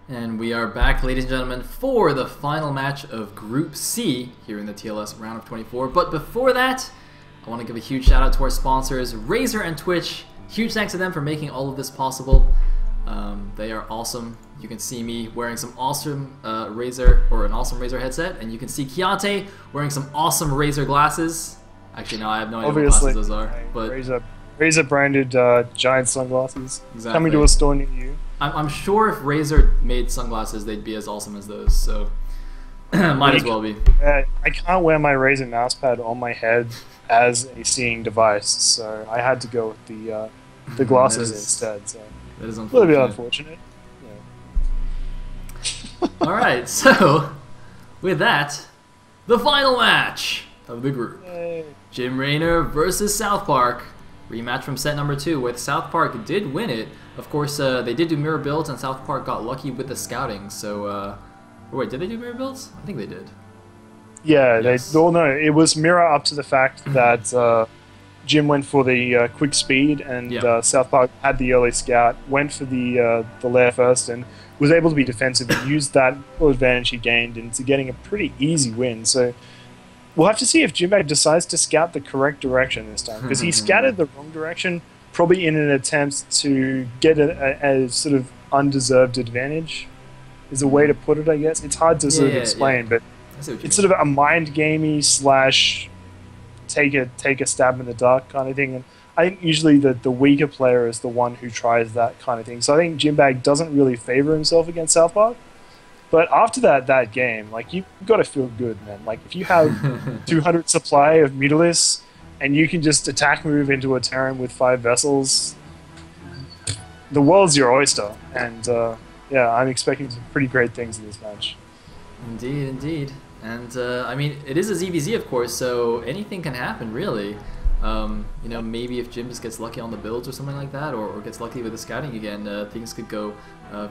And we are back, ladies and gentlemen, for the final match of Group C here in the TLS round of 24. But before that, I want to give a huge shout out to our sponsors, Razer and Twitch. Huge thanks to them for making all of this possible. They are awesome. You can see me wearing some awesome Razer headset, and you can see Keontae wearing some awesome Razer glasses. Actually, no, I have no idea what glasses those are. But Razer branded giant sunglasses coming to a store near you. I'm sure if Razer made sunglasses, they'd be as awesome as those. So might as well be. I can't wear my Razer mousepad on my head as a seeing device, so I had to go with the glasses instead. So that is a little bit unfortunate. Yeah. All right, so with that, the final match of the group: Jim Raynor versus South Park. Rematch from set number 2, with South Park did win it. Of course, they did do mirror builds, and South Park got lucky with the scouting. So, wait, did they do mirror builds? I think they did. Yeah, yes. No, it was mirror up to the fact that Jim went for the quick speed, and South Park had the early scout, went for the lair first, and was able to be defensive and used that advantage he gained into getting a pretty easy win. So we'll have to see if Jimbag decides to scout the correct direction this time, because he scouted the wrong direction, probably in an attempt to get a sort of undeserved advantage, is a way to put it, I guess. It's hard to sort of explain, but it's sort of a mind gamey slash take a stab in the dark kind of thing. And I think usually the weaker player is the one who tries that kind of thing. So I think Jimbag doesn't really favor himself against South Park. But after that game, like, you've got to feel good, man. Like, if you have 200 supply of Mutalis and you can just attack move into a Terran with 5 vessels, the world's your oyster. And yeah, I'm expecting some pretty great things in this match. Indeed, indeed. And I mean, it is a ZVZ, of course, so anything can happen, really. You know, maybe if Jim just gets lucky on the builds or something like that, or gets lucky with the scouting again, things could go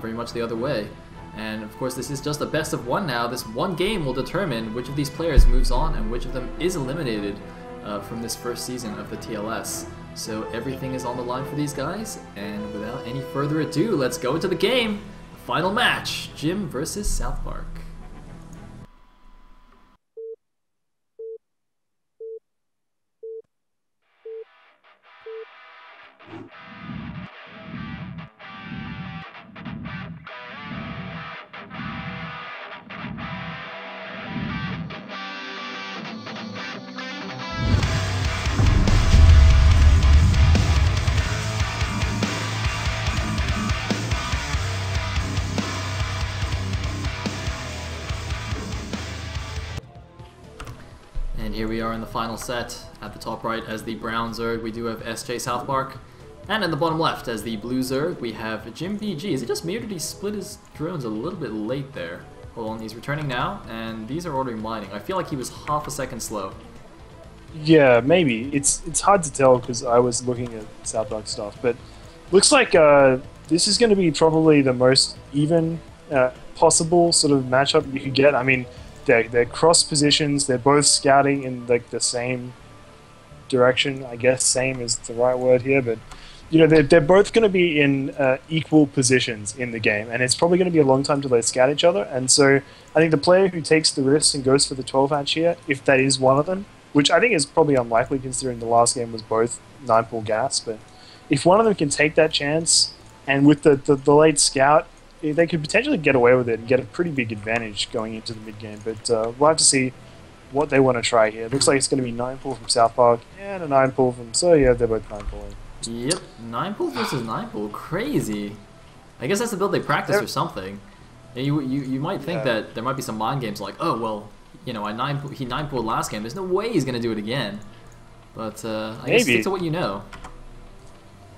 very much the other way. And of course, this is just a best of one now. This one game will determine which of these players moves on and which of them is eliminated from this first season of the TLS. So everything is on the line for these guys, and without any further ado, let's go into the game. The final match, Jim versus South Park. And here we are in the final set. At the top right as the brown Zerg, we do have SJ South Park. And in the bottom left as the blue Zerg, we have Jim BG. Is it just me or did he split his drones a little bit late there? Hold on, he's returning now, and these are ordering mining. I feel like he was half a second slow. Yeah, maybe. It's hard to tell because I was looking at South Park stuff, but looks like this is going to be probably the most even possible sort of matchup you could get. I mean, they're cross positions. They're both scouting in like the same direction. I guess same is the right word here, but you know they're both going to be in equal positions in the game, and it's probably going to be a long time till they scout each other. And so I think the player who takes the risk and goes for the 12 hatch here, if that is one of them, which I think is probably unlikely considering the last game was both 9-pool gas, but if one of them can take that chance, and with the late scout, they could potentially get away with it and get a pretty big advantage going into the mid-game, but we'll have to see what they want to try here. It looks like it's going to be 9-pool from South Park and a 9-pool from... So yeah, they're both 9-pooling. Yep, 9-pool versus 9-pool. Crazy. I guess that's the build they practice or something. And you might think that there might be some mind games like, oh, well, you know, he 9-pooled last game. There's no way he's going to do it again. But I guess stick to what you know.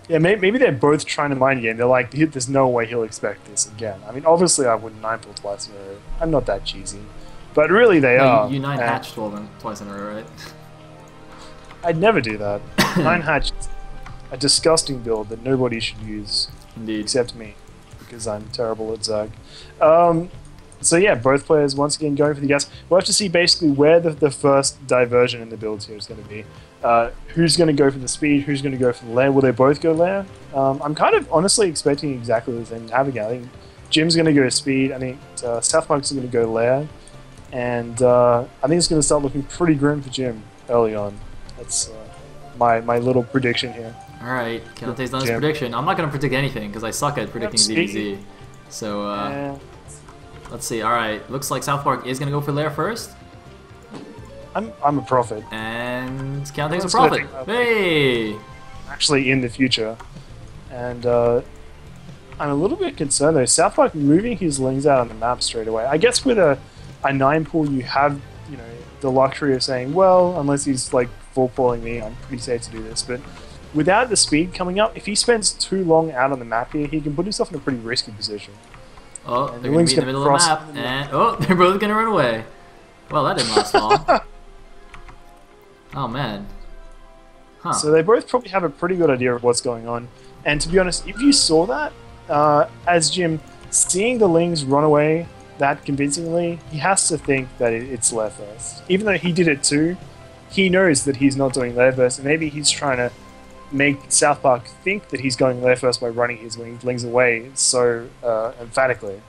Yeah, maybe they're both trying to mind game. They're like, there's no way he'll expect this again. I mean, obviously I wouldn't 9-pool twice in a row. I'm not that cheesy. But really they are. You 9-hatch twice in a row, right? I'd never do that. 9-hatch is a disgusting build that nobody should use. Indeed. Except me, because I'm terrible at Zerg. So yeah, both players once again going for the gas. We'll have to see basically where the first diversion in the builds here is going to be. Who's going to go for the speed, who's going to go for the lair? Will they both go lair? I'm kind of honestly expecting exactly the same to happen again. I think Jim's going to go speed. I think South Park's going to go lair. And I think it's going to start looking pretty grim for Jim early on. That's my little prediction here. Alright, Keontae's done his prediction. I'm not going to predict anything because I suck at predicting ZVZ. So, let's see. Alright, looks like South Park is going to go for lair first. I'm a prophet. And Keontae's a prophet. Hey! Actually in the future. And I'm a little bit concerned though. South Park moving his lings out on the map straight away. I guess with a 9 pool you have, you know, the luxury of saying, well, unless he's like full pulling me, I'm pretty safe to do this. But without the speed coming up, if he spends too long out on the map here, he can put himself in a pretty risky position. Oh, and they're going to be in the middle of the map. And, oh, they're both going to run away. Well, that didn't last long. Oh, man. Huh. So they both probably have a pretty good idea of what's going on. And to be honest, if you saw that, as Jim, seeing the Lings run away that convincingly, he has to think that it's lair first. Even though he did it too, he knows that he's not doing lair first, and maybe he's trying to make South Park think that he's going lair first by running his Lings away so emphatically.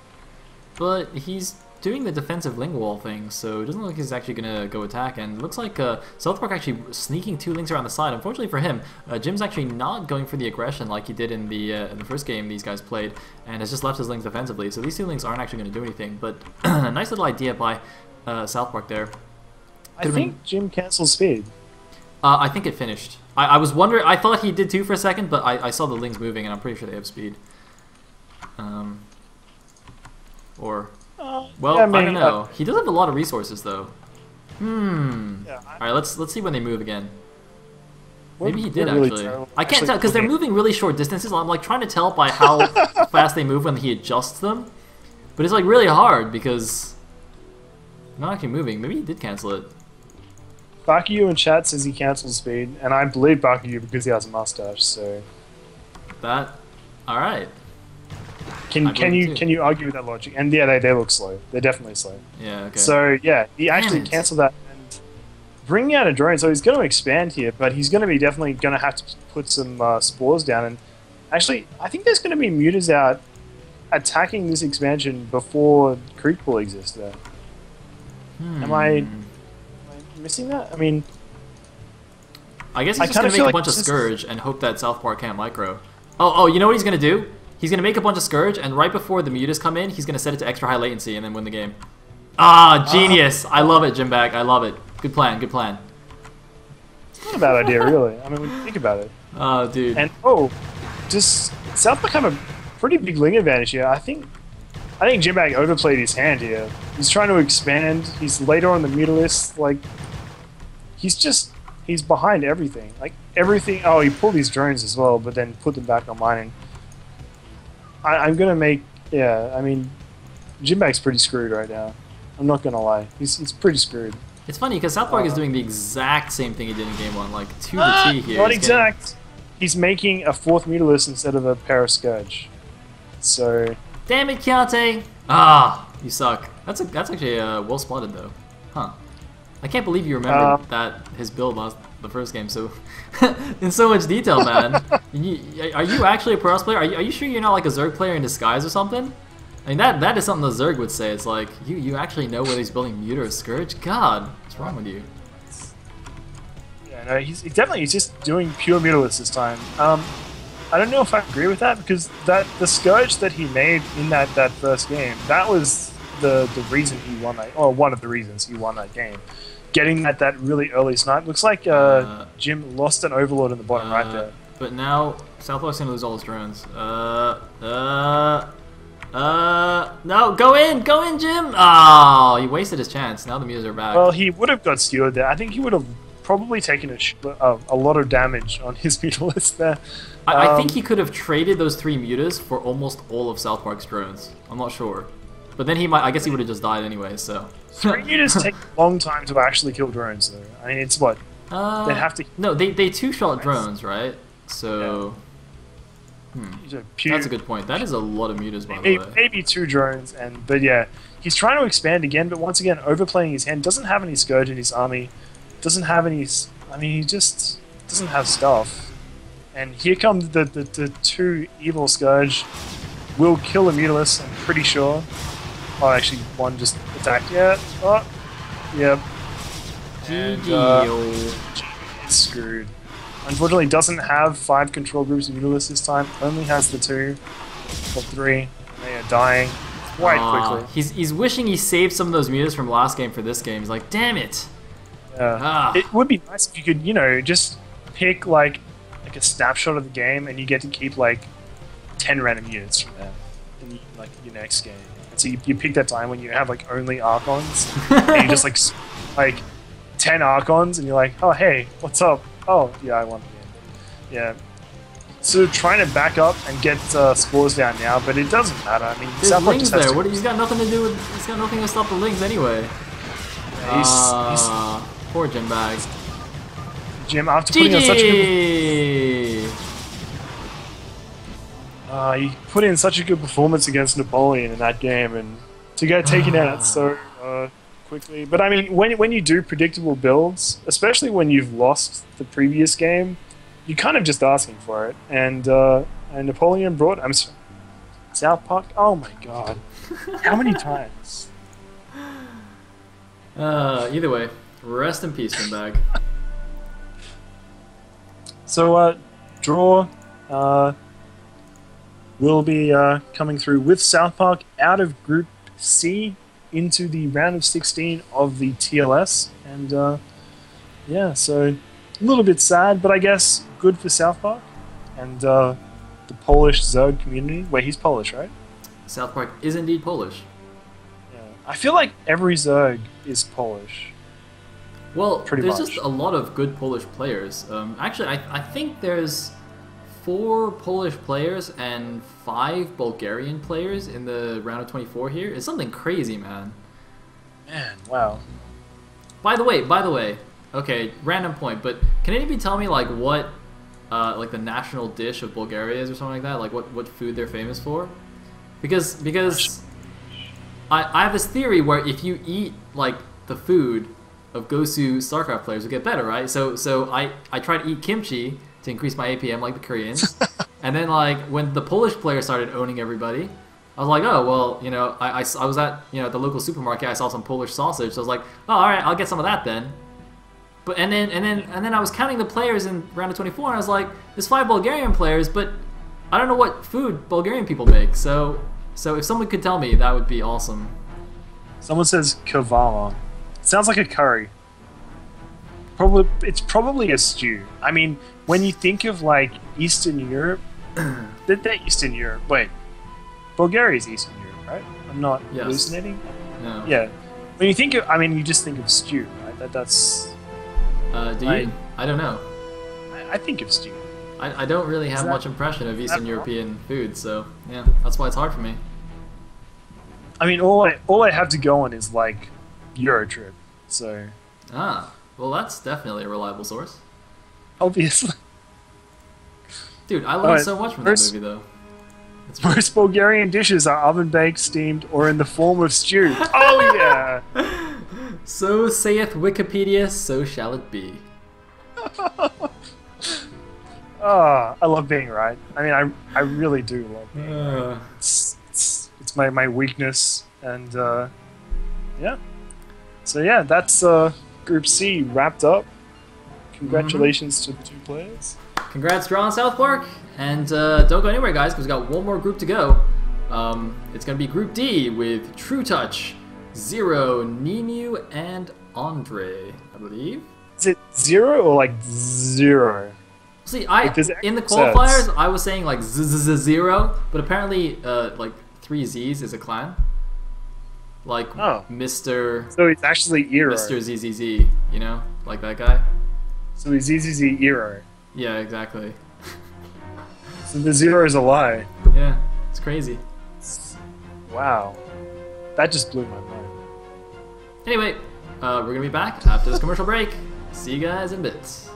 But he's doing the defensive Ling wall thing, so it doesn't look like he's actually going to go attack, and it looks like South Park actually sneaking 2 Lings around the side. Unfortunately for him, Jim's actually not going for the aggression like he did in the first game these guys played, and has just left his Lings defensively, so these 2 Lings aren't actually going to do anything, but a nice little idea by South Park there. I think Jim cancelled speed. I think it finished. I was wondering, I thought he did too for a second, but I saw the Lings moving, and I'm pretty sure they have speed. Well, yeah, I don't know. He does have a lot of resources, though. Yeah, Alright, let's see when they move again. Maybe he did, actually. I can't tell, because they're moving really short distances. I'm, like, trying to tell by how fast they move when he adjusts them. But it's, like, really hard, because they're not actually moving. Maybe he did cancel it. Bakuyu in chat says he cancelled speed, and I believe Bakuyu because he has a mustache, so... Alright. Can you argue with that logic? And yeah, they look slow. They're definitely slow. Yeah, okay. So yeah, he actually cancelled that and bringing out a drone. So he's going to expand here, but he's going to be definitely going to have to put some spores down. And actually, I think there's going to be mutas out attacking this expansion before creep pool exists there. Am I missing that? I mean, I guess he's just going to make a bunch of Scourge and hope that South Park can't micro. Oh, you know what he's going to do? He's going to make a bunch of Scourge, and right before the mutas come in, he's going to set it to extra high latency and then win the game. Ah, genius! I love it, Jimbag. I love it. Good plan, good plan. It's not a bad idea, really. I mean, when you think about it. Oh, dude. And, does South Park have a pretty big Ling advantage here? I think Jimbag overplayed his hand here. He's trying to expand. He's later on the muta list. Like, he's behind everything. Like, everything. Oh, he pulled these drones as well, but then put them back online. And I'm gonna make, yeah, I mean, Jimbag's pretty screwed right now. I'm not gonna lie. He's pretty screwed. It's funny, because South Park is doing the exact same thing he did in Game 1, like, to the T here. Not exact. He's making a 4th muta list instead of a pair of Scourge. So... Damn it, Keontae! Ah, you suck. That's actually well spotted, though. Huh. I can't believe you remembered that his build lost the first game so in so much detail, man. Are you actually a pro player? Are you sure you're not like a Zerg player in disguise or something? I mean, that is something the Zerg would say. It's like, you actually know whether he's building Muta or Scourge? God, what's wrong with you? Yeah, no, he's just doing pure Mutalist this time. I don't know if I agree with that, because the Scourge that he made in that first game, that was the reason he won that, or one of the reasons he won that game. Getting that really early snipe. Looks like Jim lost an Overlord in the bottom right there. But now Southpark's gonna lose all his drones. No, go in, Jim! Oh, he wasted his chance. Now the mutas are back. Well, he would have got skewered there. I think he would have probably taken a lot of damage on his mutalist there. I think he could have traded those 3 mutas for almost all of South Park's drones. I'm not sure. But then I guess he would have just died anyway, so. 3 mutas take a long time to actually kill drones, though. I mean, it's what? They have to... No, they 2-shot drones, right? So... Yeah. That's a good point. That is a lot of mutas, by the way. Maybe 2 drones, but yeah. He's trying to expand again, but once again, overplaying his hand. Doesn't have any Scourge in his army. Doesn't have any... I mean, he just doesn't have stuff. And here come the 2 evil Scourge will kill a Mutalisk, I'm pretty sure. Oh, actually, one just attacked. Yeah. Oh, yep. And, screwed. Unfortunately, doesn't have 5 control groups of Mutalisk this time. Only has the 2 or 3. They are dying quite quickly. He's wishing he saved some of those Mutalisks from last game for this game. He's like, damn it. Yeah. It would be nice if you could, you know, just pick like a snapshot of the game and you get to keep like 10 random units from there in like your next game. And so you pick that time when you have like only Archons and you just like 10 Archons and you're like, oh hey, what's up? Oh yeah, I won the game. Yeah. So trying to back up and get spores down now, but it doesn't matter. I mean, there's Lings there. He's got nothing to do with. He's got nothing to stop the Lings anyway. Yeah, poor Jim Bags. Jim, after putting in such a he put in such a good performance against Napoleon in that game, and to get taken out so quickly. But I mean, when you do predictable builds, especially when you've lost the previous game, you're kind of just asking for it. And Napoleon brought South Park. Oh my god, how many times? Either way, rest in peace, Jim Bag. So, draw will be coming through with South Park out of Group C into the round of 16 of the TLS. And, yeah, so a little bit sad, but I guess good for South Park and the Polish Zerg community. Wait, he's Polish, right? South Park is indeed Polish. Yeah. I feel like every Zerg is Polish. Well, there's just a lot of good Polish players. Actually, I think there's 4 Polish players and 5 Bulgarian players in the round of 24 here. It's something crazy, man. Man, wow. By the way, okay, random point, but can anybody tell me like what, like the national dish of Bulgaria is or something like that? Like what food they're famous for? Because I have this theory where if you eat like the food of Gosu StarCraft players, will get better, right? So I try to eat kimchi to increase my APM like the Koreans, and then like when the Polish players started owning everybody, I was like, oh well, you know, I was at the local supermarket, I saw some Polish sausage, so I was like, oh all right, I'll get some of that then. But and then I was counting the players in round of 24, and I was like, there's 5 Bulgarian players, but I don't know what food Bulgarian people make. So if someone could tell me, that would be awesome. Someone says kavama. Sounds like a curry. It's probably a stew. I mean, when you think of like Eastern Europe, they're Eastern Europe. Wait, Bulgaria's Eastern Europe, right? I'm not hallucinating. No. Yeah. When you think of, I mean, you just think of stew, right? That's. Do you? I don't know. I think of stew. I don't really have much impression of Eastern European food, so yeah, that's why it's hard for me. I mean, all I have to go on is like Eurotrip, so. Well, that's definitely a reliable source. Obviously. Dude, I learned so much from that movie, though. Most Bulgarian dishes are oven-baked, steamed, or in the form of stew. Oh, yeah! So saith Wikipedia, so shall it be. I love being right. I mean, I really do love being right. It's my weakness, and, yeah. So, yeah, that's, Group C wrapped up. Congratulations to the 2 players. Congrats, Draw and South Park. And don't go anywhere, guys, because we've got one more group to go. It's going to be Group D with True Touch, Zero, Nemu, and Andre, I believe. Is it 0 or like 0? See, in the qualifiers, I was saying like zero, but apparently like 3 Z's is a clan. Like Mr. So it's actually Eero. Mr. ZZZ, you know, like that guy. So he's ZZZ Eero. Yeah, exactly. So the 0 is a lie. Yeah, it's crazy. Wow, that just blew my mind. Anyway, we're gonna be back after this commercial break. See you guys in bits.